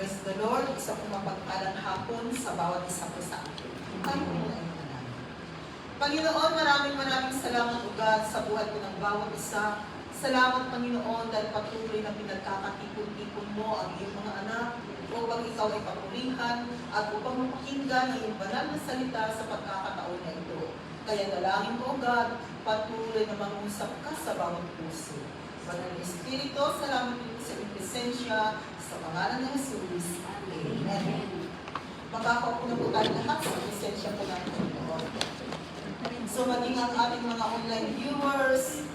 Praise the Lord. Isa pong mapagpalang hapon sa bawat isa po sa atin. Tayo po na imanalangin. Panginoon, maraming salamat o God sa buhay ko ng bawat isa. Salamat, Panginoon, dahil patuloy na pinagkakatipon-tipon mo ang iyong mga anak upang ikaw ay papurihan at upang mapakinggan ang iyong banal na salita sa pagkakataon na ito. Kaya dalangin ko, God, patuloy na mangusap ka sa bawat puso. Banal na Espiritu, salamat din sa iyong presensya sa pangalan ng Jesus. Amen. Magkakaw po na po tayo lahat sa presensya po ng Panginoon. So maging ang ating mga online viewers,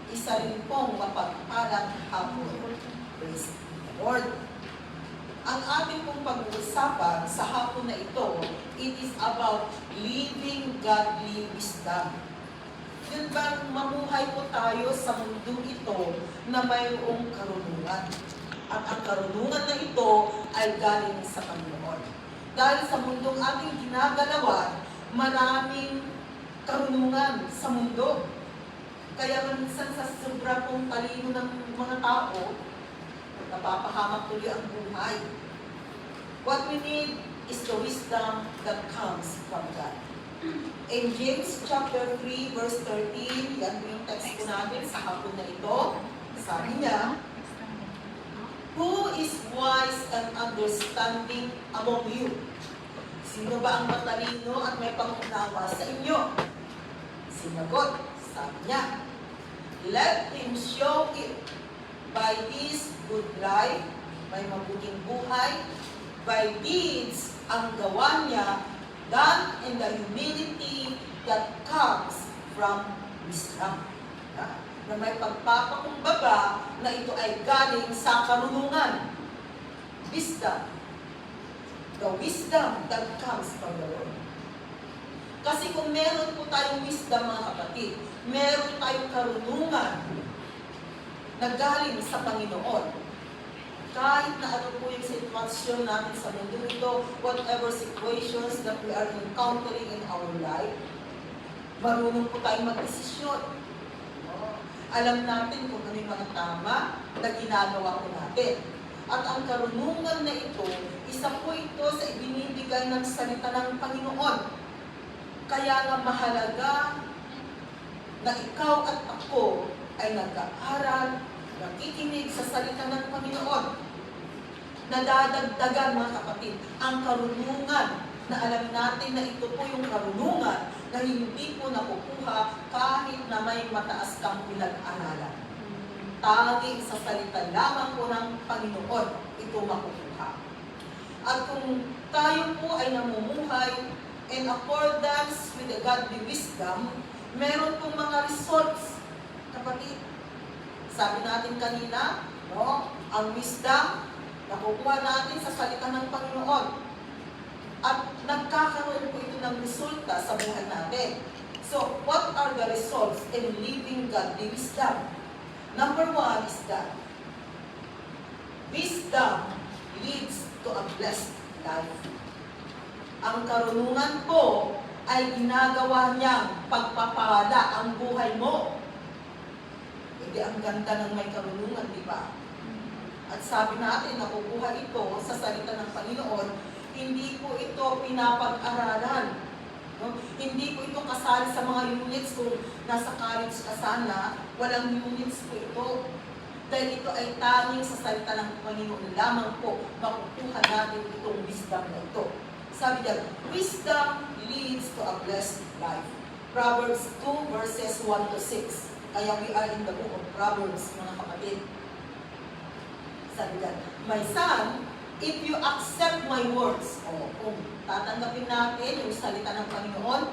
isa rin pong mapagpalang hapon. Praise the Lord. Ang ating pong pag-uusapan sa hapon na ito, it is about living godly wisdom. Yun bang mamuhay po tayo sa mundong ito na mayroong karunungan. At ang karunungan na ito ay galing sa Panginoon. Dahil sa mundong ating ginagalawan, maraming karunungan sa mundo. Kaya minsan sa sobra pong talino ng mga tao, napapahamak tuloy ang buhay. What we need is the wisdom that comes from God. In James chapter 3 verse 13, yan po yung text po natin sa hapon na ito. Sabi niya, who is wise and understanding among you? Sino ba ang matalino at may pangunawa sa inyo? Sinagot, sabi niya, let him show it by his good life, by mabuting buhay, by deeds ang gawa niya, done in the humility that comes from wisdom. Na may pagpapakumbaba na ito ay galing sa karunungan. Wisdom. The wisdom that comes from the Lord. Kasi kung meron po tayong wisdom, mga kapatid, meron tayong karunungan na galing sa Panginoon. Kahit na ano po yung sitwasyon natin sa mundo ito, whatever situations that we are encountering in our life, marunong po tayong mag-desisyon. Alam natin kung ano yung mga tama na ginagawa po natin. At ang karunungan na ito, isa po ito sa ibinibigay ng salita ng Panginoon. Kaya nga mahalaga na ikaw at ako ay nag-aaral, nakikinig sa salita ng Panginoon. Nadadagdagan, mga kapatid, ang karunungan na alam natin na ito po yung karunungan na hindi po nakukuha kahit na may mataas kang pinag-aralan. Tanging sa salita lamang po ng Panginoon ito makukuha. At kung tayo po ay namumuhay in accordance with the godly wisdom, meron pong mga results, kapatid. Sabi natin kanina, no, ang wisdom, nakukuha natin sa salita ng Panginoon. At nagkakaroon po ito ng resulta sa buhay natin. So, what are the results in living godly wisdom? Number one is that wisdom leads to a blessed life. Ang karunungan po ay ginagawa niyang pagpapala ang buhay mo. Hindi ang ganda ng may karunungan, di ba? At sabi natin, nakukuha ito sa salita ng Panginoon, hindi po ito pinapag-aralan. No? Hindi po ito kasali sa mga units kung nasa college ka sana, walang units po ito. Dahil ito ay tanging sa salita ng Panginoon lamang po, makukuha natin itong wisdom na ito. Sabi niya, wisdom leads to a blessed life. Proverbs 2 verses 1 to 6. Kaya we are in the book of Proverbs, mga kapatid. Sabi niya, my son, if you accept my words, kung tatanggapin natin yung salita ng Panginoon,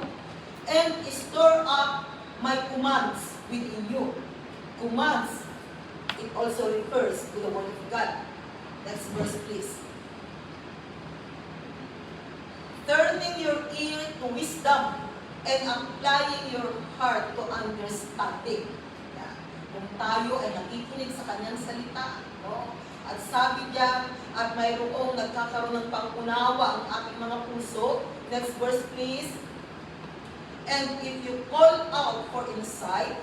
and store up my commands within you. Commands, it also refers to the word of God. Next verse, please. Turning your ear to wisdom and applying your heart to understanding. Yeah. Kung tayo ay nakikinig sa kanyang salita, no? At sabi niya, at mayroong nagkakaroon ng pangunawa ang ating mga puso. Next verse, please. And if you call out for insight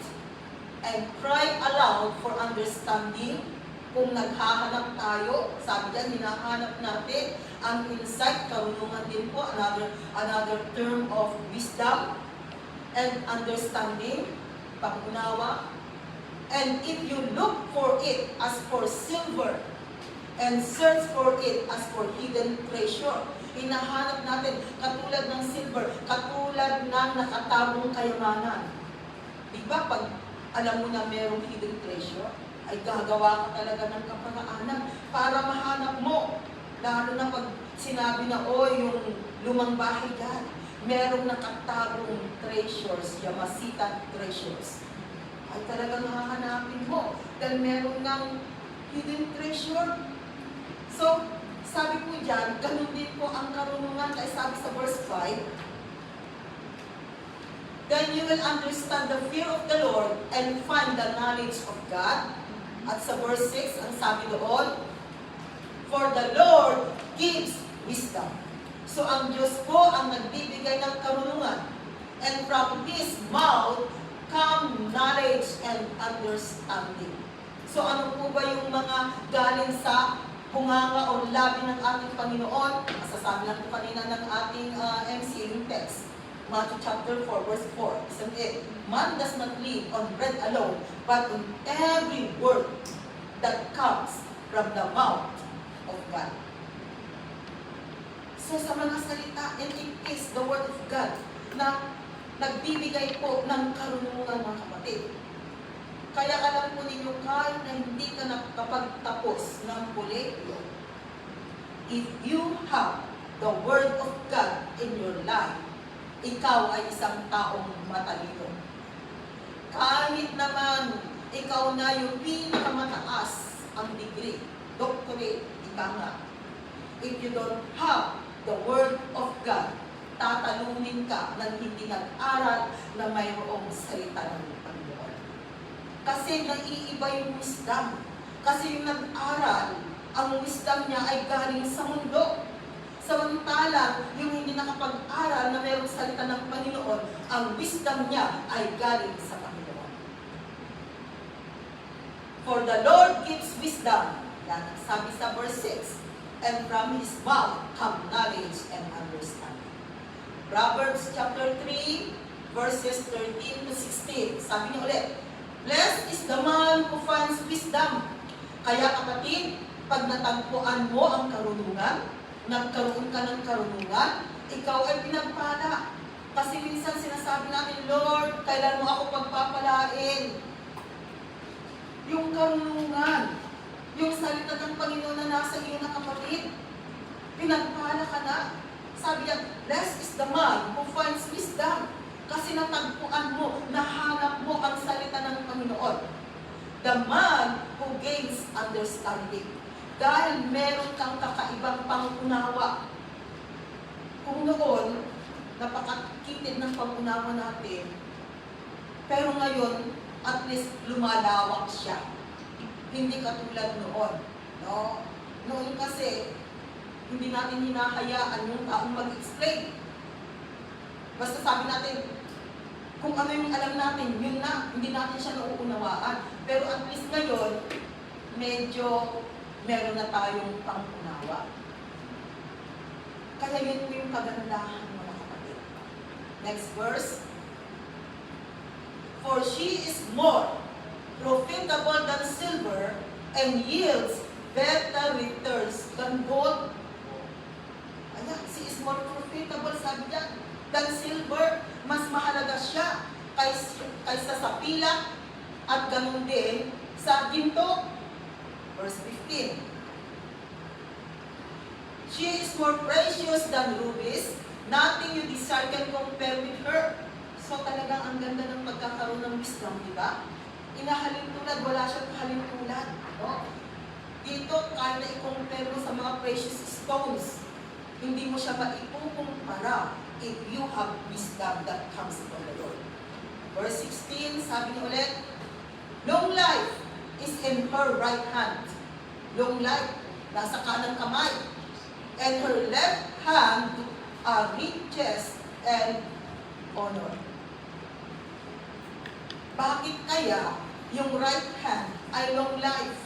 and cry aloud for understanding, Kung naghahanap tayo, sabi diyan, hinahanap natin ang insight, karunungan din po, another term of wisdom and understanding, pangunawa. And if you look for it as for silver and search for it as for hidden treasure, hinahanap natin katulad ng silver, katulad ng nakatagong kayamanan. Diba pag alam mo na merong hidden treasure, ay gagawa ka talaga ng kaparaanan para mahanap mo. Lalo na pag sinabi na, yung lumang bahay dyan, merong nakatagong treasures, Yamasita treasures. Ay talagang hahanapin mo dahil meron ng hidden treasure. So, sabi po dyan, ganun din po ang karunungan. Kaya sabi sa verse 5, then you will understand the fear of the Lord and find the knowledge of God. At sa verse 6, ang sabi doon, for the Lord gives wisdom. So ang Diyos po ang nagbibigay ng karunungan. And from His mouth come knowledge and understanding. So ano po ba yung mga galing sa bunganga o labi ng ating Panginoon? Masasabi lang po kanina ng ating MC yung text. Matthew chapter 4, verse 4. Isn't it? Man does not live on bread alone, but on every word that comes from the mouth of God. So sa mga salita, and it is the word of God na nagbibigay po ng karunungan, mga kapatid. Kaya alam po ninyo, kahit na hindi ka nakapagtapos ng kolehiyo, if you have the word of God in your life, ikaw ay isang taong matalino. Kahit naman ikaw na yung pinakamataas ang degree, doctorate, ika nga. If you don't have the word of God, tatalunin ka ng hindi nag-aral na mayroong salita ng Panginoon. Kasi naiiba yung wisdom. Kasi yung nag-aral, ang wisdom niya ay galing sa mundo. Samantalang, yung hindi nakapag-aral na mayroong salita ng Panginoon, ang wisdom niya ay galing sa Panginoon. For the Lord gives wisdom. Yan ang sabi sa verse 6. And from His mouth come knowledge and understanding. Proverbs chapter 3, verses 13 to 16. Sabi niya ulit, blessed is the man who finds wisdom. Kaya kapatid, pag natagpuan mo ang karunungan, nagkaroon ka ng karunungan, ikaw ay pinagpala. Kasi minsan sinasabi natin, Lord, kailan mo ako pagpapalain? Yung karunungan, yung salita ng Panginoon na nasa iyo na kapatid, pinagpala ka na. Sabi niya, blessed is the man who finds wisdom. Kasi natagpuan mo, nahanap mo ang salita ng Panginoon. The man who gains understanding. Dahil meron kang kakaibang pangunawa. Kung noon, napakakitid ng pangunawa natin, pero ngayon, at least lumalawak siya. Hindi katulad noon. No? Noon kasi, hindi natin hinahayaan yung taong mag-explain. Basta sabi natin, kung ano yung alam natin, yun na, hindi natin siya nauunawaan. Pero at least ngayon, medyo meron na tayong pangunawa. Kaya yun po yung kagandahan, mga kapatid. Next verse. For she is more profitable than silver and yields better returns than gold. Ayan, she is more profitable, sabi niya, than silver. Mas mahalaga siya kaysa sa pilak at ganun din sa ginto. Verse 15. She is more precious than rubies. Nothing you desire can compare with her. So talagang ang ganda ng pagkakaroon ng wisdom, di ba? Inahalin tulad, wala siyang kahalin tulad. No? Dito, kahit na i-compare mo sa mga precious stones, hindi mo siya maikukumpara if you have wisdom that comes from the Lord. Verse 16, sabi niya ulit, long life is in her right hand. Long life, nasa kanang kamay. And her left hand are riches and honor. Bakit kaya yung right hand ay long life?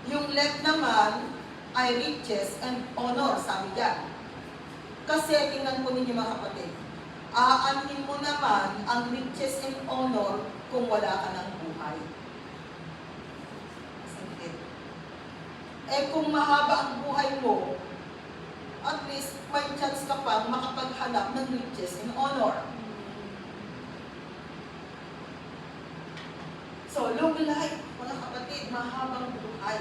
Yung left naman ay riches and honor, sabi diyan. Kasi tingnan po ninyo mga kapatid, aanhin mo naman ang riches and honor kung wala ka ng buhay. Eh kung mahaba ang buhay mo, at least may chance ka pang makapaghanap ng riches and honor. So, long life, mga kapatid, mahabang buhay.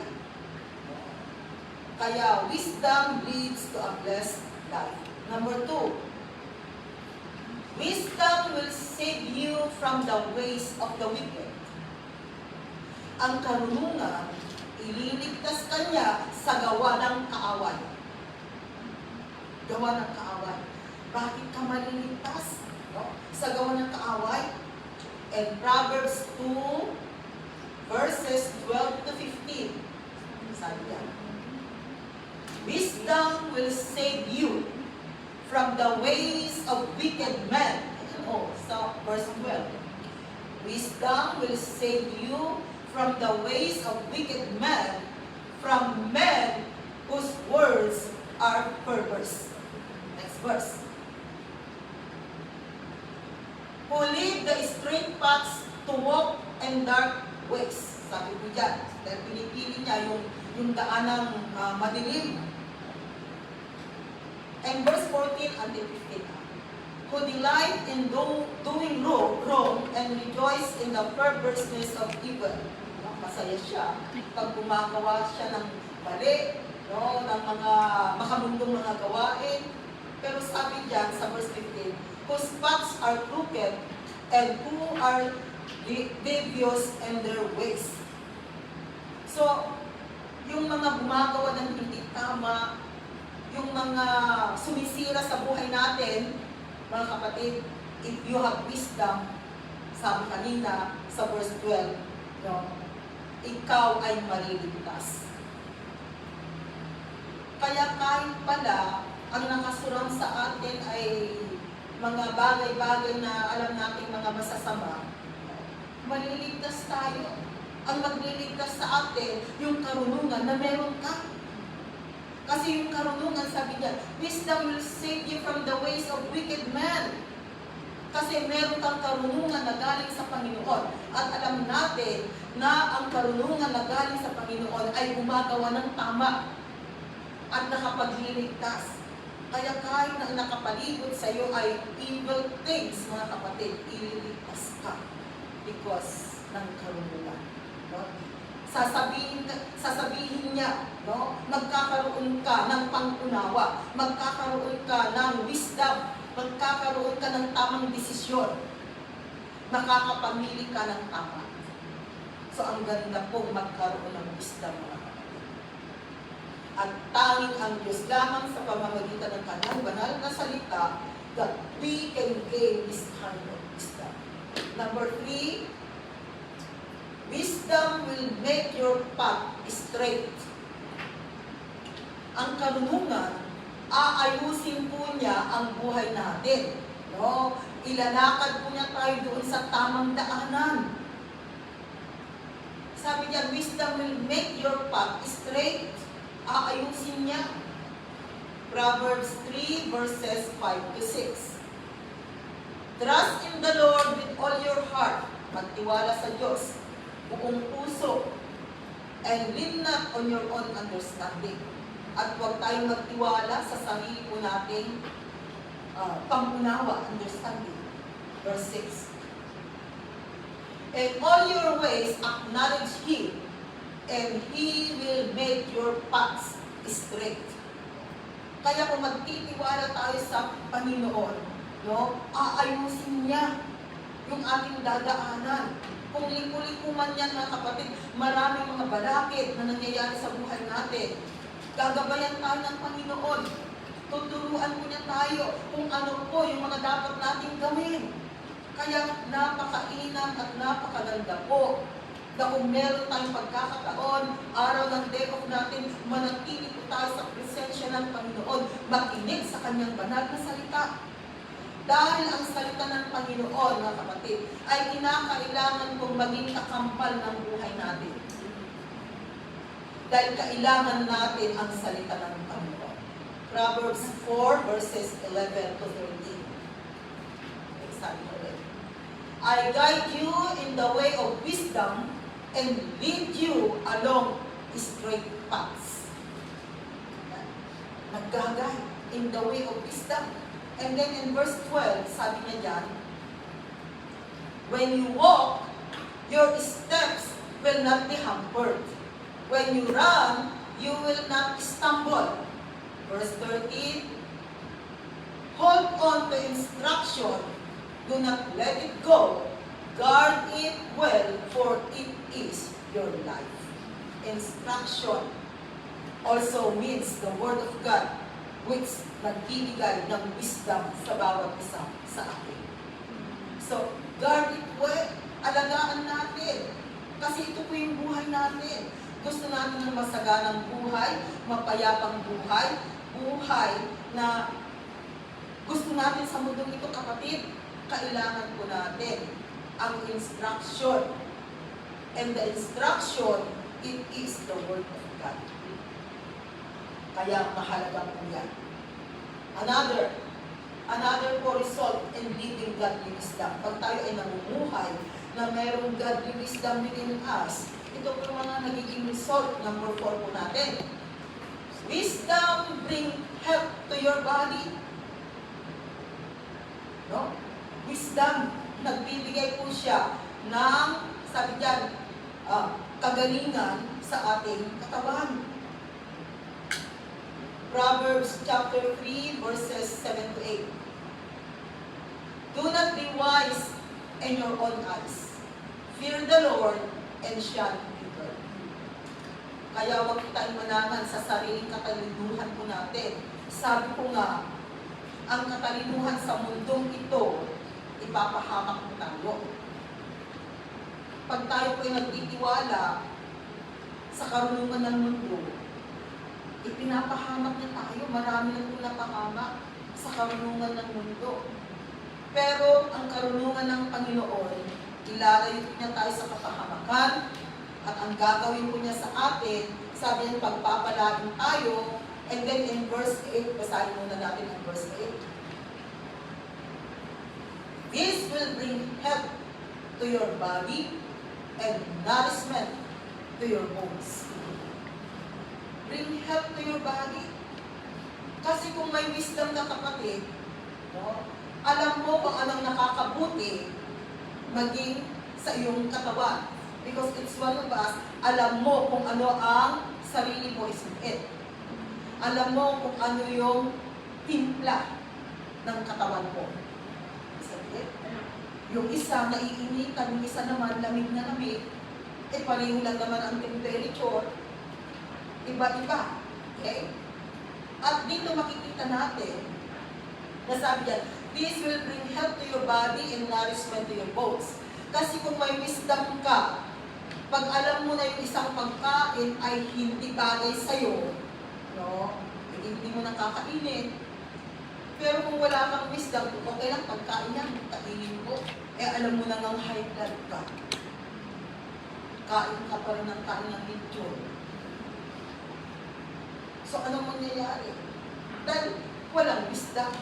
Kaya, wisdom leads to a blessed life. Number 2, wisdom will save you from the ways of the wicked. Ang karunungan, ililigtas ka niya sa gawa ng kaaway. Gawa ng kaaway. Bakit ka maliligtas? No? Sa gawa ng kaaway? And Proverbs 2, verses 12 to 15. Sabi yan. Wisdom will save you from the ways of wicked men. Oh, so verse 12. Wisdom will save you from the ways of wicked men, from men whose words are perverse. Next verse. Who lead the straight paths to walk in dark ways. Sabi ko dyan, dahil pinipili niya yung daanang madilim. And verse 14 until 15. Who delight in doing wrong and rejoice in the perverseness of evil. Masaya siya pag gumagawa siya ng mali, no, ng mga makamundong mga gawain. Pero sabi dyan sa verse 15, whose paths are crooked and who are devious in their ways. So, yung mga gumagawa ng hindi tama, yung mga sumisira sa buhay natin, mga kapatid, if you have wisdom, sabi kanina sa verse 12, no, ikaw ay mariligtas. Kaya kahit pala, ang nakasurang sa atin ay mga bagay-bagay na alam nating mga masasama, maliligtas tayo. Ang magliligtas sa atin, yung karunungan na meron ka. Kasi yung karunungan, sabi niya, wisdom will save you from the ways of wicked men. Kasi meron kang karunungan na galing sa Panginoon. At alam natin na ang karunungan na galing sa Panginoon ay gumagawa ng tama at nakapagliligtas. Kaya kahit na nakapalibot sa iyo ay evil things, mga kapatid, ililigtas ka because ng karunungan. No? Sasabihin niya, no? Magkakaroon ka ng pang-unawa, magkakaroon ka ng wisdom, magkakaroon ka ng tamang desisyon, makakapamili ka ng tama. So ang ganda pong magkaroon ng wisdom, mga kapatid. At tanging ang Diyos lamang sa pamamagitan ng kanyang banal na salita that we can gain this kind of wisdom. Number 3, wisdom will make your path straight. Ang karunungan, aayusin po niya ang buhay natin. No? Ilalakad po niya tayo doon sa tamang daanan. Sabi niya, wisdom will make your path straight. Aayusin niya. Proverbs 3 verses 5 to 6. Trust in the Lord with all your heart. Magtiwala sa Diyos, buong puso, and lean not on your own understanding. At huwag tayong magtiwala sa sarili po nating pangunawa, understanding. Verse 6. In all your ways acknowledge Him, and He will make your paths straight. Kaya kung magtitiwala tayo sa Panginoon, no, aayusin niya yung ating dadaanan. Kung liku-liku man yan, mga kapatid, maraming mga balakid na nangyayari sa buhay natin. Gagabayan tayo ng Panginoon. Tuturuan po niya tayo kung ano po yung mga dapat nating gawin. Kaya napakainam at napakaganda po na kung meron tayong pagkakataon, araw ng day off natin, manatili po tayo sa presensya ng Panginoon, makinig sa kanyang banal na salita. Dahil ang salita ng Panginoon, mga kapatid, ay kinakailangan kong maging kakampal ng buhay natin. Dahil kailangan natin ang salita ng Panginoon. Proverbs 4 verses 11 to 13. Sabi ko rin, I guide you in the way of wisdom and lead you along straight paths. Nag-guide in the way of wisdom. And then in verse 12, sabi niya dyan, when you walk, your steps will not be hampered. When you run, you will not stumble. Verse 13, hold on to instruction. Do not let it go. Guard it well, for it is your life. Instruction also means the Word of God, which nagbibigay ng wisdom sa bawat isa sa atin. So, guard it well. Alagaan natin. Kasi ito po yung buhay natin. Gusto natin ng masaganang buhay, mapayapang buhay, buhay na gusto natin sa mundong ito, kapatid. Kailangan po natin ang instruction. And the instruction, it is the Word of God. Kaya mahalaga po yan. Another po result in living godly wisdom. Pag tayo ay namumuhay na mayroong godly wisdom within us, ito po mga nagiging result. Number 4 po natin. Wisdom bring health to your body. No? Wisdom, nagbibigay po siya ng, sabi dyan, kagalingan sa ating katawan. Proverbs chapter 3, verses 7 to 8. Do not be wise in your own eyes. Fear the Lord and shun evil. Kaya huwag tayong manangan sa sariling katalinuhan po natin. Sabi ko nga, ang katalinuhan sa mundong ito, ipapahamak mo tayo. Pag tayo po ay nagtitiwala sa karunungan ng mundo, ipinapahamak niya tayo. Marami na po napahamak sa karunungan ng mundo. Pero ang karunungan ng Panginoon, ilalayo niya tayo sa kapahamakan, at ang gagawin po niya sa atin, sabi niya, pagpapalain tayo. And then in verse 8, basahin muna natin ang verse 8. This will bring health to your body and nourishment to your bones. Bring health to your body. Kasi kung may wisdom na kapatid, no, alam mo kung anong nakakabuti maging sa iyong katawan. Because it's one of us, alam mo kung ano ang sarili mo isulit. Alam mo kung ano yung timpla ng katawan mo. Yung isa naiinitan, yung isa naman lamig na lamig, pareho lang naman ang temperature, iba-iba. Okay? At dito makikita natin, na sabi yan, this will bring health to your body and nourishment to your bones. Kasi kung may wisdom ka, pag alam mo na yung isang pagkain ay hindi bagay sa'yo, no? Hindi mo nakakainin. Pero kung wala kang wisdom, okay lang, pagkain yan, kainin ko. Alam mo na ngang high blood ka. Kain ka pa rin ng kain ng lechon. So, anong mangyayari? Dahil walang wisdom.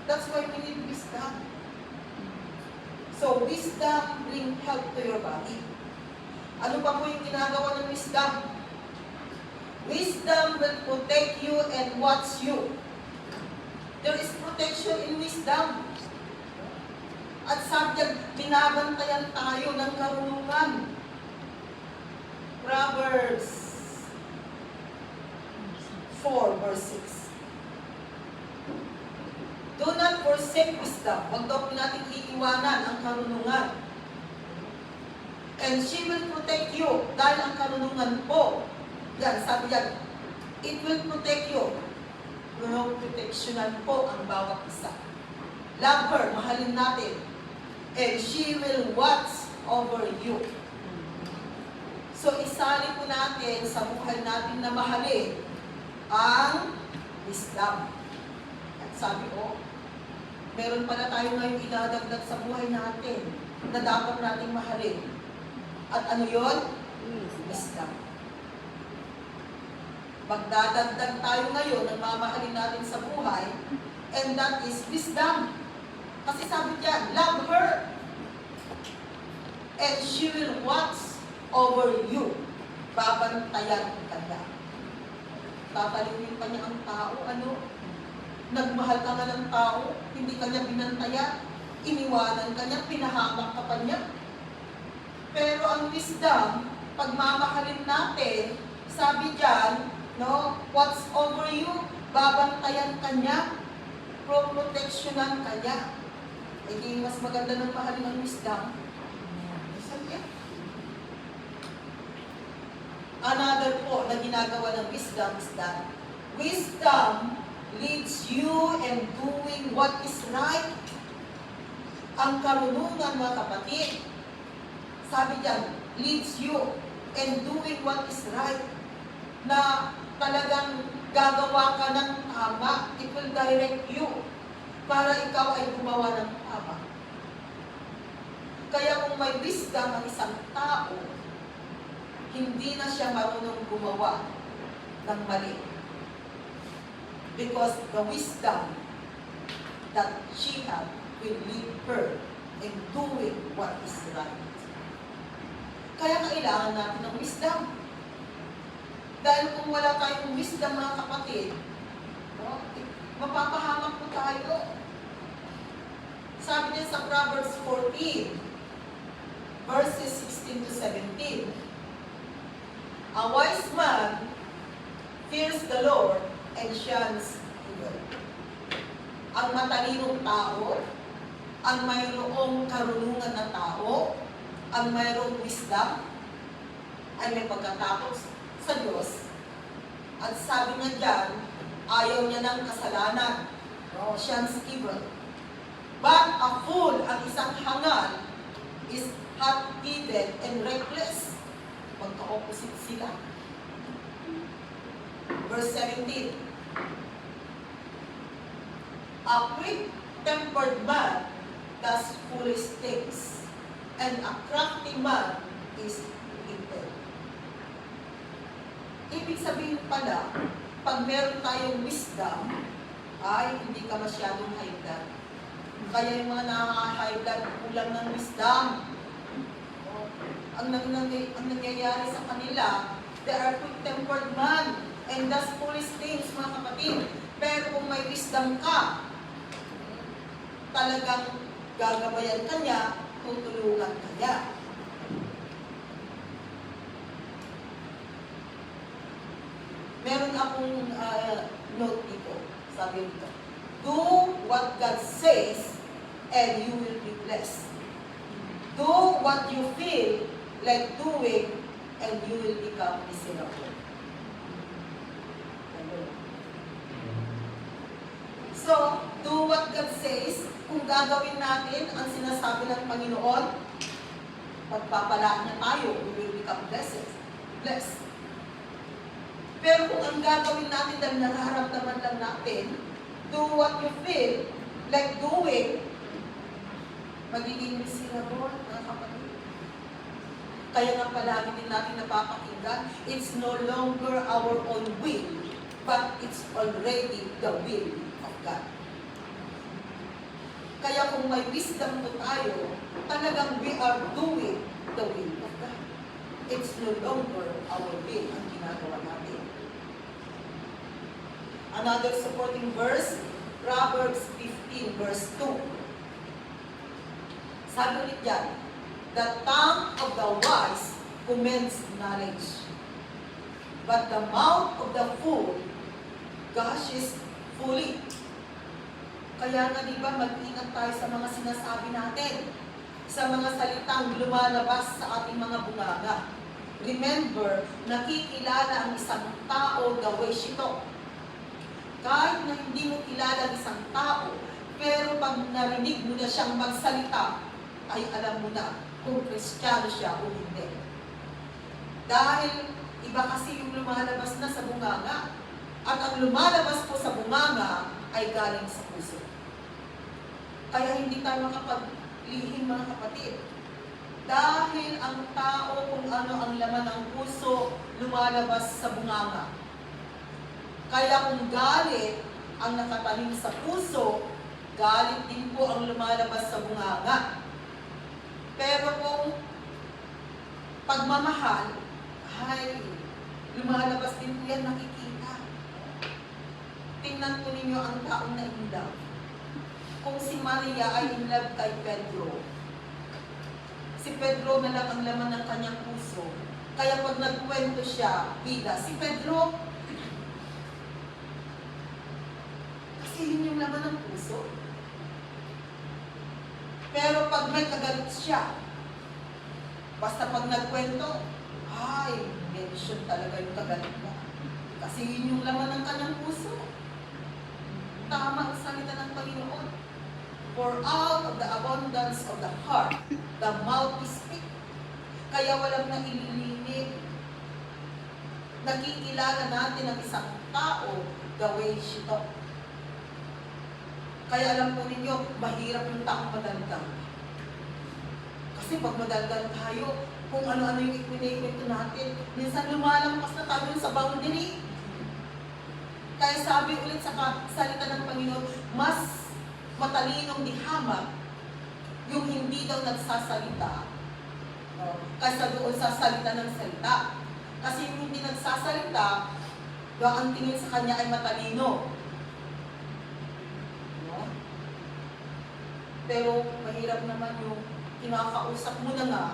That's why we need wisdom. So, wisdom bring health to your body. Ano pa po yung ginagawa ng wisdom? Wisdom will protect you and watch you. There is protection in wisdom. At sabi niya, binabantayan tayo ng karunungan. Proverbs 4 verse 6. Do not forsake wisdom. Huwag daw po natin iiwanan ang karunungan. And she will protect you. Dahil ang karunungan po, yan, sabi yan, it will protect you. Proteksyonan po ang bawat isa. Love her, mahalin natin. And she will watch over you. So, isali po natin sa buhay natin na mahalin ang wisdom. At sabi ko, meron pala tayo ngayong idadagdag sa buhay natin na dapat nating mahalin. At ano yun? Wisdom. Magdadagdag tayo ngayon ng mamahalin natin sa buhay, and that is wisdom. Kasi sabi diyan, love her, and she will watch over you. Babantayan ka niya. Tatalingin pa niya ang tao, nagmahal ka nga ng tao, hindi ka niya binantayan, iniwanan ka niya, pinahamak ka pa niya. Pero ang wisdom, pagmamahalin natin, sabi diyan, watch over you, babantayan ka niya, proprotectionan ka niya. E di mas maganda ng mahalin ng wisdom. Another po na ginagawa ng wisdom is that wisdom leads you in doing what is right. Ang karunungan, mga kapatid, sabi diyan, leads you in doing what is right. Na talagang gagawa ka ng tama, it will direct you para ikaw ay gumawa ng tama. Kaya kung may wisdom ang isang tao, hindi na siya marunong gumawa ng mali. Because the wisdom that she had will lead her in doing what is right. Kaya kailangan natin ng wisdom. Dahil kung wala tayong wisdom, mga kapatid, mapapahamak po tayo. Sabi niya sa Proverbs 14, verses 16 to 17, a wise man fears the Lord and shuns evil. Ang matalinong tao, ang mayroong karunungan na tao, ang mayroong wisdom, ay may pagkatakot sa Diyos. At sabi niya dyan, ayaw niya ng kasalanan. Shuns evil. But a fool, ang isang hangal, is hot-headed and reckless. Magka-opposite sila. Verse 17. A quick-tempered man does foolish things, and a crafty man is wicked. Ibig sabihin pala, pag meron tayong wisdom, ay hindi ka masyadong high blood. Kaya yung mga nakaka-high blood, kulang ng wisdom. Ang nangyayari sa kanila, they are quick-tempered man and does foolish things, mga kapatid. Pero kung may wisdom ka, talagang gagabayan ka niya, tutulungan ka niya. Meron akong note dito, sabi dito, do what God says and you will be blessed. Do what you feel like doing, and you will become miserable. So, do what God says. Kung gagawin natin ang sinasabi ng Panginoon, pagpapalaan niya tayo, we will become blessed. Pero kung ang gagawin natin dahil nararamdaman lang natin, do what you feel like doing, magiging miserable, mga kapatid. Kaya nga palagi din natin napapakinggan, it's no longer our own will, but it's already the will of God. Kaya kung may wisdom po tayo, talagang we are doing the will of God. It's no longer our will ang ginagawa natin. Another supporting verse, Proverbs 15, verse 2. Sabi ulit yan, the tongue of the wise commends knowledge, but the mouth of the fool gushes folly. Kaya nga diba, mag-ingat tayo sa mga sinasabi natin, sa mga salitang lumalabas sa ating mga bunganga. Remember, nakikilala ang isang tao the way she talk. Kahit na hindi mo kilala ang isang tao, pero pag narinig mo na siyang magsalita, ay alam mo na kung Kristiyano siya o hindi. Dahil iba kasi yung lumalabas na sa bunganga, at ang lumalabas po sa bunganga ay galing sa puso. Kaya hindi tayo makapaglihim, mga kapatid. Dahil ang tao kung ano ang laman ng puso, lumalabas sa bunganga. Kaya kung galit ang nakatanim sa puso, galit din po ang lumalabas sa bunganga. Pero kung pagmamahal, ay lumalabas din po yan, nakikita. Tingnan po ninyo ang taong na in love. Kung si Maria ay in love kay Pedro, si Pedro na lang ang laman ng kanyang puso. Kaya pag nagkwento siya, bida, si Pedro, kasi yun yung laman ng puso. Pero pag may kagalit siya, basta pag nagkwento, ay, mention talaga yung kagalit niya. Kasi yun yung laman ng kanyang puso. Tama ang salita ng Panginoon. For out of the abundance of the heart, the mouth speaks. Kaya walang naililimit. Nakikilala natin ang isang tao the way she talk. Kaya alam po ninyo, mahirap yung taong madaldal. Kasi pag madaldal tayo, kung ano-ano yung ikwento natin, minsan lumalampas na tayo sa boundary. Kaya sabi ulit sa salita ng Panginoon, mas matalinong dihamak yung hindi daw nagsasalita kaysa doon sa salita ng salita. Kasi yung hindi nagsasalita, ang tingin sa kanya ay matalino. Pero mahirap naman yung kinakausap mo na nga,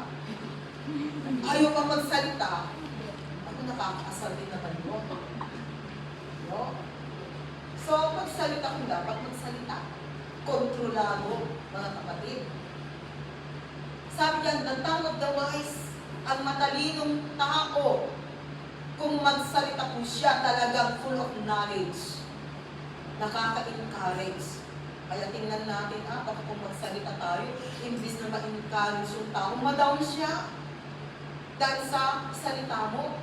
ayaw kang magsalita, ako nakakaasal din naman mo. So, magsalita kung dapat magsalita. Kontrolado, mga kapatid. Sabi yan, the tongue of the wise, ang matalinong tao, kung magsalita po siya talagang full of knowledge, nakaka-encourage. Kaya tingnan natin, baka kung magsalita tayo, imbis na ma-encourage yung tao, ma-down siya dahil sa salita mo.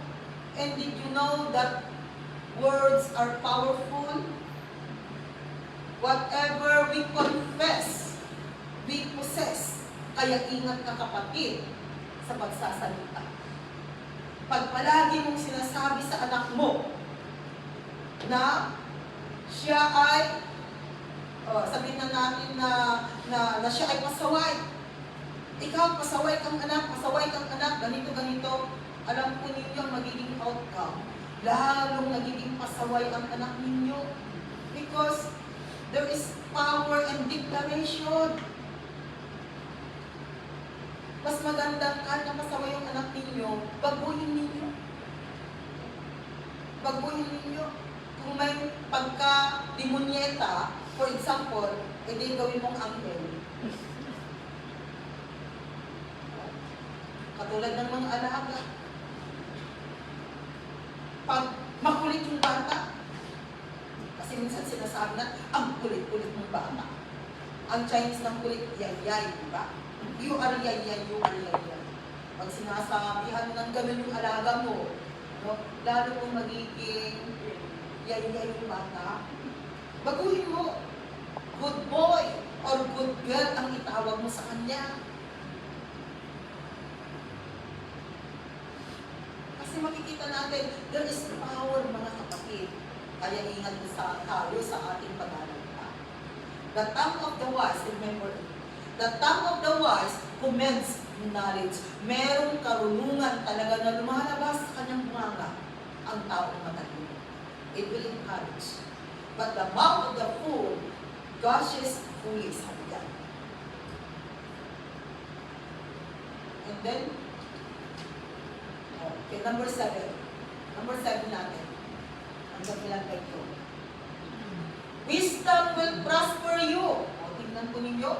And did you know that words are powerful? Whatever we confess, we possess. Kaya ingat ka kapatid sa pagsasalita. Pag palagi mong sinasabi sa anak mo na siya ay, sabihin na natin na siya ay pasaway. Ikaw, pasaway kang anak, ganito. Alam po ninyo ang magiging outcome. Lalong nagiging pasaway ang anak ninyo. Because there is power and declaration. Mas maganda kahit na pasaway yung anak ninyo, baguhin ninyo. Kung may pagka-demonyeta, for example, edi gawin mong angel. Katulad ng mga alaga. Pag makulit yung bata, kasi minsan sinasabi na, ang kulit-kulit ng bata. Ang Chinese ng kulit, yay-yay, di ba? You are yay-yay. Pag sinasabihan ng gano'n yung alaga mo, lalo kong magiging yay-yay yung bata, baguhin mo. Good boy or good girl ang itawag mo sa kanya. Kasi makikita natin, there is power, mga kapatid. Kaya ingat tayo sa ating pag-aalala. The tongue of the wise, remember, the tongue of the wise commends knowledge. Merong karunungan talaga na lumalabas sa kanyang bunganga ang taong matalino. It will encourage. But the mouth of the fool gushes fully, sabi yan. And then, okay, number 7. Number 7 natin. Hanggang ilang ito. Wisdom will prosper you. Tingnan po ninyo.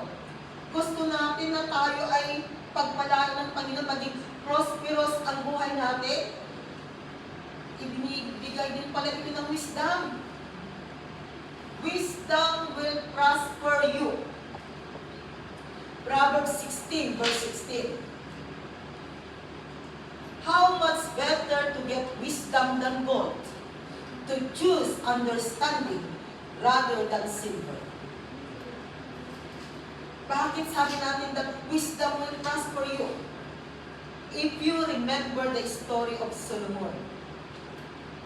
Gusto natin na tayo ay pagpalaan ng Panginoon, maging prosperous ang buhay natin. Ibinibigay din pala ito ng wisdom. Wisdom will prosper you. Proverbs 16, verse 16. How much better to get wisdom than gold, to choose understanding rather than silver. Bakit sabi natin that wisdom will prosper you? If you remember the story of Solomon,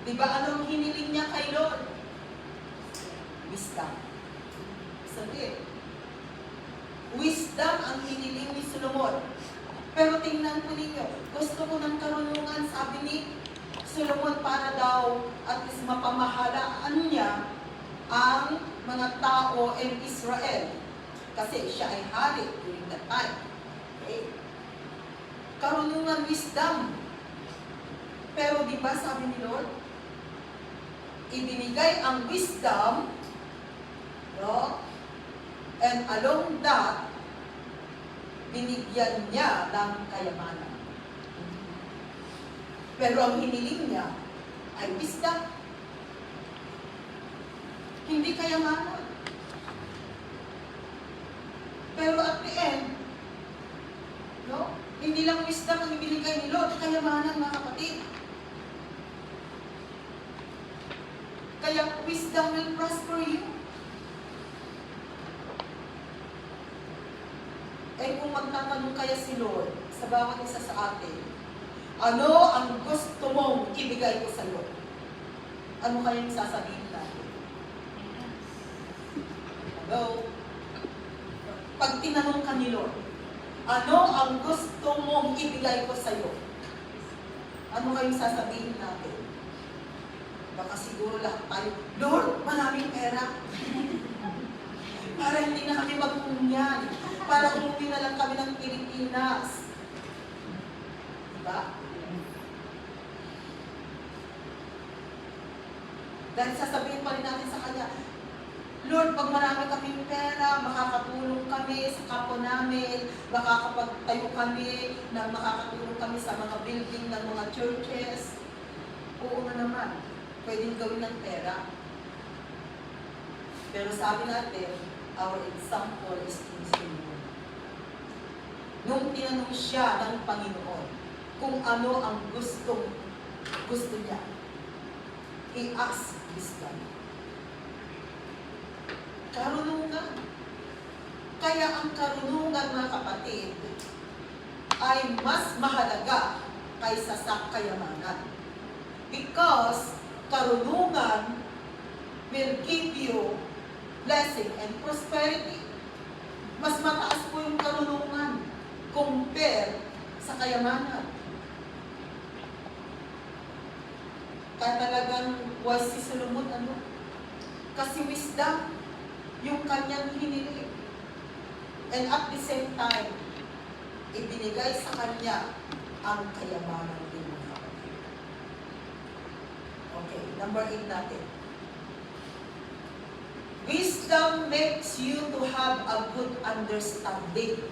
Di ba anong hiniling niya kay Lord? Wisdom. Sabi, wisdom ang hiniling ni Solomon. Pero tingnan po ninyo, gusto ko ng karunungan, sabi ni Solomon, para daw at least mapamahalaan niya ang mga tao in Israel. Kasi siya ay hari during that time. Okay? Karunungan, wisdom. Pero di ba sabi ni Lord, ibinigay ang wisdom, no? And along that, binigyan niya ng kayamanan. Pero ang hiniling niya ay wisdom. Hindi kayamanan. Pero at the end, no? Hindi lang wisdom ang ibinigay ni Lord, kayamanan, mga kapatid. Kaya wisdom will prosper you. Eh kung magtatanong kaya si Lord sa bawat isa sa atin, ano ang gusto mong ibigay ko sa Lord? Ano kayang sasabihin natin? Hello? Pag tinanong ka ni Lord, ano ang gusto mong ibigay ko sa iyo? Ano kayong sasabihin natin? Baka siguro lahat tayo, Lord, maraming pera. Para hindi na kami mag-umyan. Para umuwi na lang kami ng Pilipinas. Diba? Dahil sasabihin pa rin natin sa Kanya, Lord, pag marami kaming pera, makakatulong kami sa kapwa namin, makakapagtayo kami, makakatulong kami sa mga building ng mga churches. Oo na naman, pwedeng gawin ng pera. Pero sabi natin, our example is King Solomon. Nung tinanong siya ng Panginoon kung ano ang gusto niya, he asked wisdom. Karunungan. Kaya ang karunungan, mga kapatid, ay mas mahalaga kaysa sa kayamanan. Because karunungan will give you blessing and prosperity. Mas mataas po yung karunungan compare sa kayamanan. Kaya talagang wise si Solomon, kasi wisdom yung kanyang hiniling. And at the same time, ibinigay sa kanya ang kayamanan din. Okay, number 8 natin. Wisdom makes you to have a good understanding.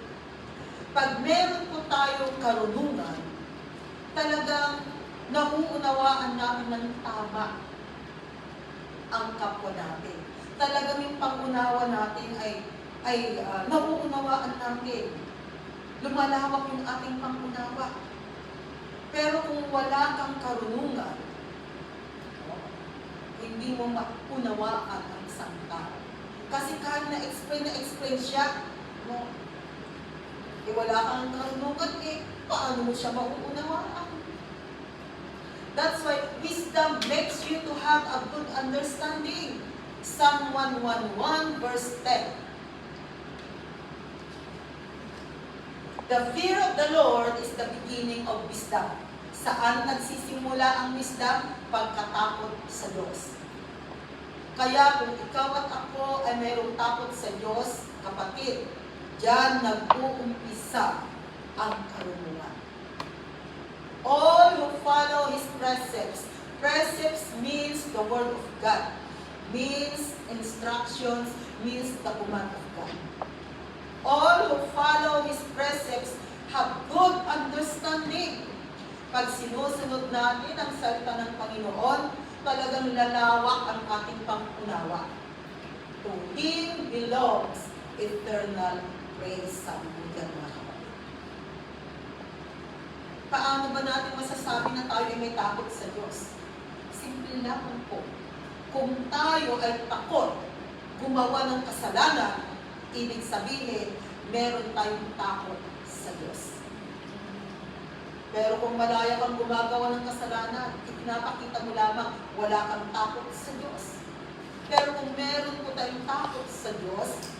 Pag meron po tayong karunungan, talagang nauunawaan namin ng tama ang kapwa natin. Talagang yung pangunawa natin ay nauunawaan natin. Lumalawak yung ating pangunawa. Pero kung wala kang karunungan, hindi mo maunawaan ang isang tao. Kasi kahit na-explain siya, wala kang karunungan, paano mo siya mauunawaan? That's why wisdom makes you to have a good understanding. Psalm 111 verse 10. The fear of the Lord is the beginning of wisdom. Saan nagsisimula ang wisdom? Pagkatakot sa Diyos. Kaya kung ikaw at ako ay mayroong takot sa Diyos, kapatid, diyan nag-uumpisa ang karunungan. All who follow His precepts. Precepts means the Word of God. Means instructions, means the command of God. All who follow His precepts have good understanding. Pag sinusunod natin ang salita ng Panginoon, talagang lalawak ang ating pangunawa. To Him belongs eternal praise, sabi ko dyan, mga kapatid. Paano ba natin masasabi na tayo ay may takot sa Diyos? Simple lang po. Kung tayo ay takot gumawa ng kasalanan, ibig sabihin, meron tayong takot sa Diyos. Pero kung malaya kang gumagawa ng kasalanan, it pinapakita mo lamang wala kang takot sa Diyos. Pero kung meron po tayong takot sa Diyos,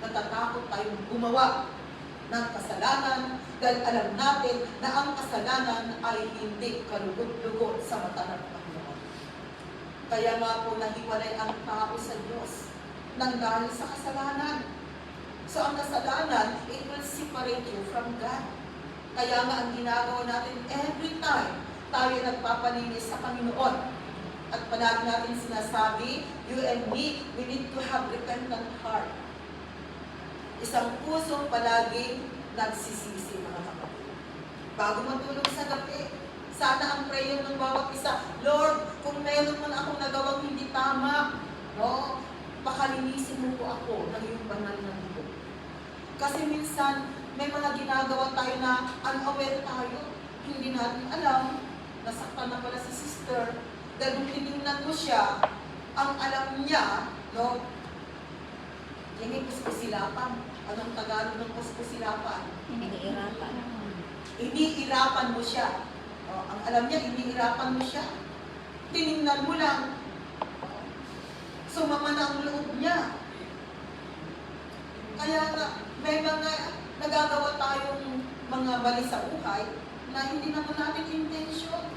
natatakot tayong gumawa ng kasalanan dahil alam natin na ang kasalanan ay hindi kalugod-lugod sa mata ng Panginoon. Kaya nga po nahiwalay ang tao sa Diyos nang dahil sa kasalanan. So ang kasalanan, it will separate you from God. Kaya nga ang ginagawa natin every time tayo nagpapalinis sa Panginoon. At palagi natin sinasabi, you and me, we need to have repentant heart. Isang pusong palaging nagsisisi, mga kapatid. Bago matulog sa gabi, sana ang prayer ng bawat isa, Lord, kung meron man akong nagawang hindi tama, no, pakalinisin mo po ako ng iyong banal na dugo. Kasi minsan, may mga ginagawa tayo na unaware tayo. Hindi natin alam, nasaktan na pala si sister, dahil nung tinignan mo siya, ang alam niya, no, yung kuskusilapan. Anong Tagalog ng kuskusilapan? Iniirapan. Iniirapan mo siya. Ang alam niya, iniirapan mo siya. Tinignan mo lang. Sumama na ang loob niya. Kaya may mga nagagawa tayong mga mali sa buhay na hindi naman natin intention.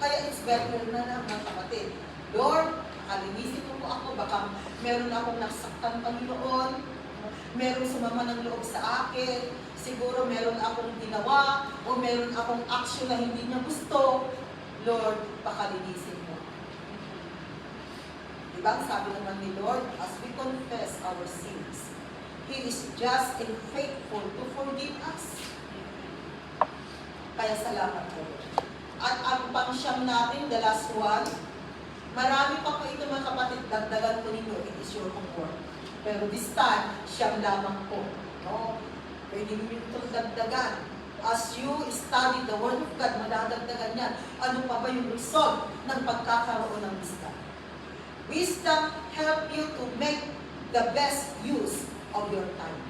Kaya it's better na lang, mga kapatid. Lord, kalinisin mo po ako. Baka meron akong nasaktan Panginoon. Meron sumama ng loob sa akin. Siguro meron akong ginawa o meron akong action na hindi niya gusto. Lord, pakalinisin mo. Diba? Sabi naman ni Lord, as we confess our sins, He is just and faithful to forgive us. Kaya salamat po. At ang pangsyam natin, the last one, marami pa po ito mga kapatid, dagdagan po ninyo, it is your homework. Pero this time, siyam lamang po. No? Pwede nyo itong dagdagan. As you study the Word of God, madadagdagan yan. Ano pa ba yung result ng pagkakaroon ng wisdom? Wisdom help you to make the best use of your time.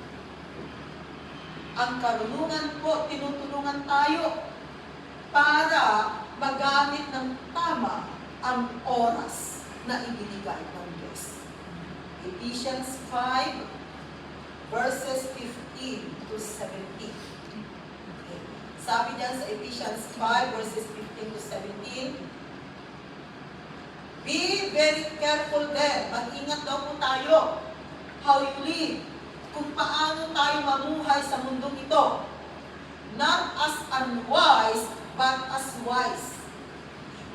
Ang karunungan po, tinutulungan tayo para magamit ng tama ang oras na ibinigay ng Diyos. Ephesians 5, verses 15 to 17. Okay. Sabi diyan sa Ephesians 5, verses 15 to 17, be very careful then. Mag-ingat daw po tayo. How you live. Kung paano tayo mamuhay sa mundong ito. Not as unwise, but as wise.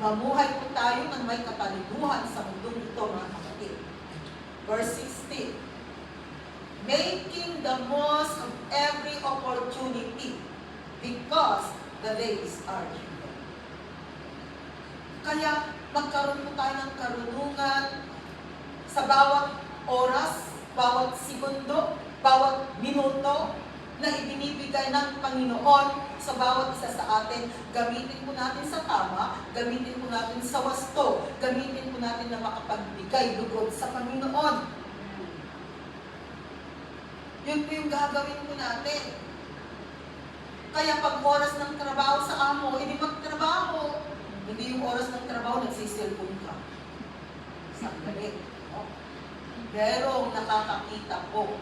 Mamuhay po tayo ng may katalinuhan sa mundong ito, mga kapatid. Verse 16. Making the most of every opportunity because the days are evil. Kaya magkaroon po tayo ng karunungan sa bawat oras, bawat segundo, bawat minuto na ibinibigay ng Panginoon sa bawat isa sa atin. Gamitin po natin sa tama, gamitin po natin sa wasto, gamitin po natin na makapagbigay lugod sa Panginoon. Yun po yung gagawin po natin. Kaya pag oras ng trabaho sa amo, hindi magtrabaho. Hindi yung oras ng trabaho, nagsisilpon ka. Sandali. Merong nakakakita po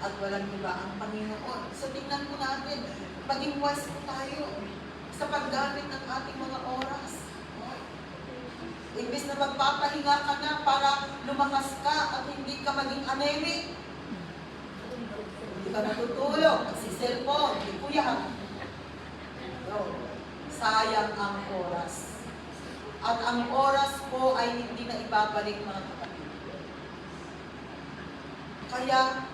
at walang iba ang Panginoon. So tingnan po natin, maging wise po tayo sa paggamit ng ating mga oras. Imbes na magpapahinga ka na para lumakas ka at hindi ka maging anemic. Hindi ka natutulog, nagsiselfon, hindi po yan. So, sayang ang oras. At ang oras po ay hindi na ibabalik, mga kapatid. Kaya,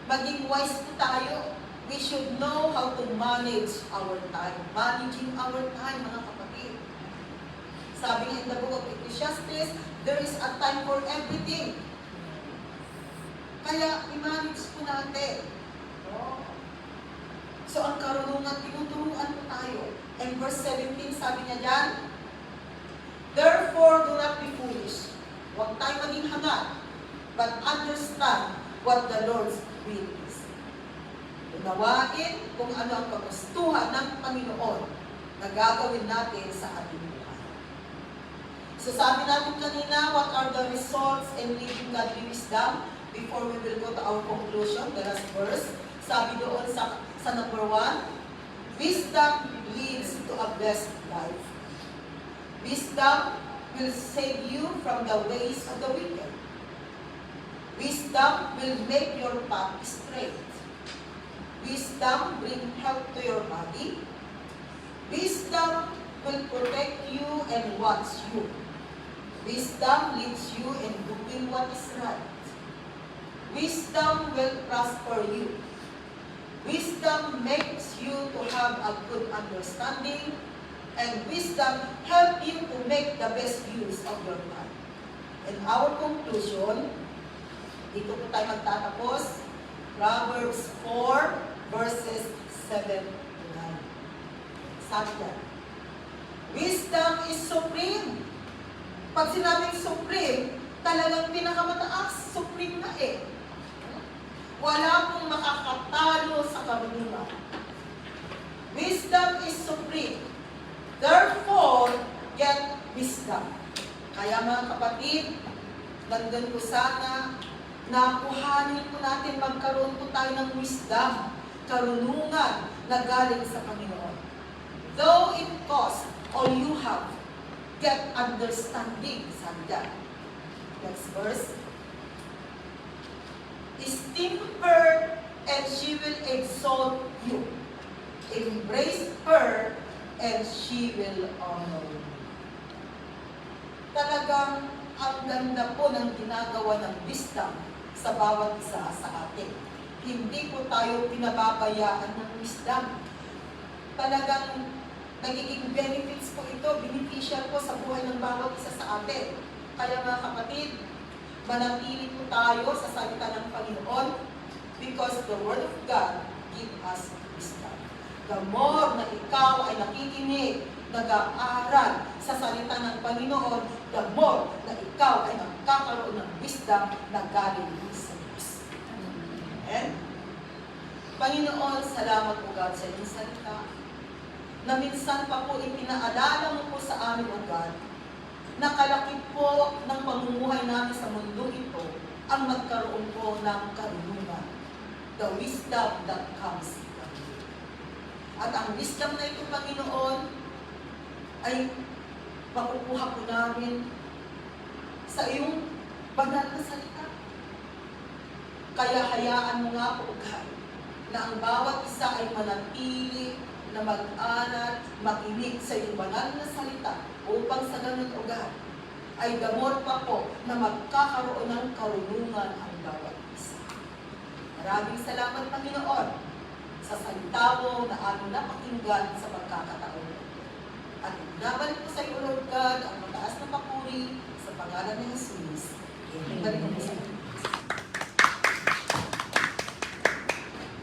maging wise po tayo. We should know how to manage our time. Managing our time, mga kapatid. Sabi nga in the book of Ecclesiastes, there is a time for everything. Kaya, i-manage po natin. So, ang karunungan, tinuturuan po tayo. And verse 17, sabi niya dyan, therefore, do not be foolish. Huwag tayo maging hangad, but understand what the Lord's will is. Unawain kung ano ang kagustuhan ng Panginoon. na gagawin natin sa ating buhay. So sabi natin kanina, what are the results in living godly wisdom? Before we will go to our conclusion, the last verse, sabi doon sa number 1, wisdom leads to a blessed life. Wisdom will save you from the ways of the wicked. Wisdom will make your path straight. Wisdom bring health to your body. Wisdom will protect you and watch you. Wisdom leads you in doing what is right. Wisdom will prosper you. Wisdom makes you to have a good understanding, and wisdom help you to make the best use of your time. In our conclusion, dito po tayo magtatapos, Proverbs 4 verses 7 to 9. Sabi niya, wisdom is supreme. Pag sinabing supreme, talagang pinakamataas, supreme na eh. Wala pong makakatalo sa karunungan. Wisdom is supreme. Therefore, get wisdom. Kaya mga kapatid, nandun ko sana na kuhanin po natin, magkaroon po tayo ng wisdom, karunungan na galing sa Panginoon. Though it costs all you have, get understanding, sabi niya. Next verse. Esteem her and she will exalt you. Embrace her and she will honor you. Talagang ang ganda po ng ginagawa ng wisdom sa bawat isa sa atin. Hindi po tayo pinababayaan ng wisdom. Talagang nagiging benefits po ito, beneficial po sa buhay ng bawat isa sa atin. Kaya mga kapatid, manatili po tayo sa salita ng Panginoon because the Word of God gives us wisdom. The more na ikaw ay nakikinig, nag-aaral sa salita ng Panginoon, the more na ikaw ay nagkakaroon ng wisdom na galing sa Diyos. Amen? Panginoon, salamat po God sa iyong salita, na minsan pa po ipinaalala mo po sa amin, O God, na kalaki po ng pamumuhay namin sa mundo ito ang magkaroon po ng karunungan. The wisdom that comes from you. At ang wisdom na ito, Panginoon, ay makukuha po namin sa iyong banal na salita. Kaya hayaan mo nga po, God, na ang bawat isa ay manatili na mag-aral, makinig sa iyong banal na salita upang sa ganun, O God, ay damor pa po na magkakaroon ng karunungan ang bawat isa. Maraming salamat, Panginoon, sa salita mo na aming napakinggan sa pagkakataon ito. At nabalik ko sa iyo, Lord God, ang mataas na papuri sa pangalan ni Jesus. Amen.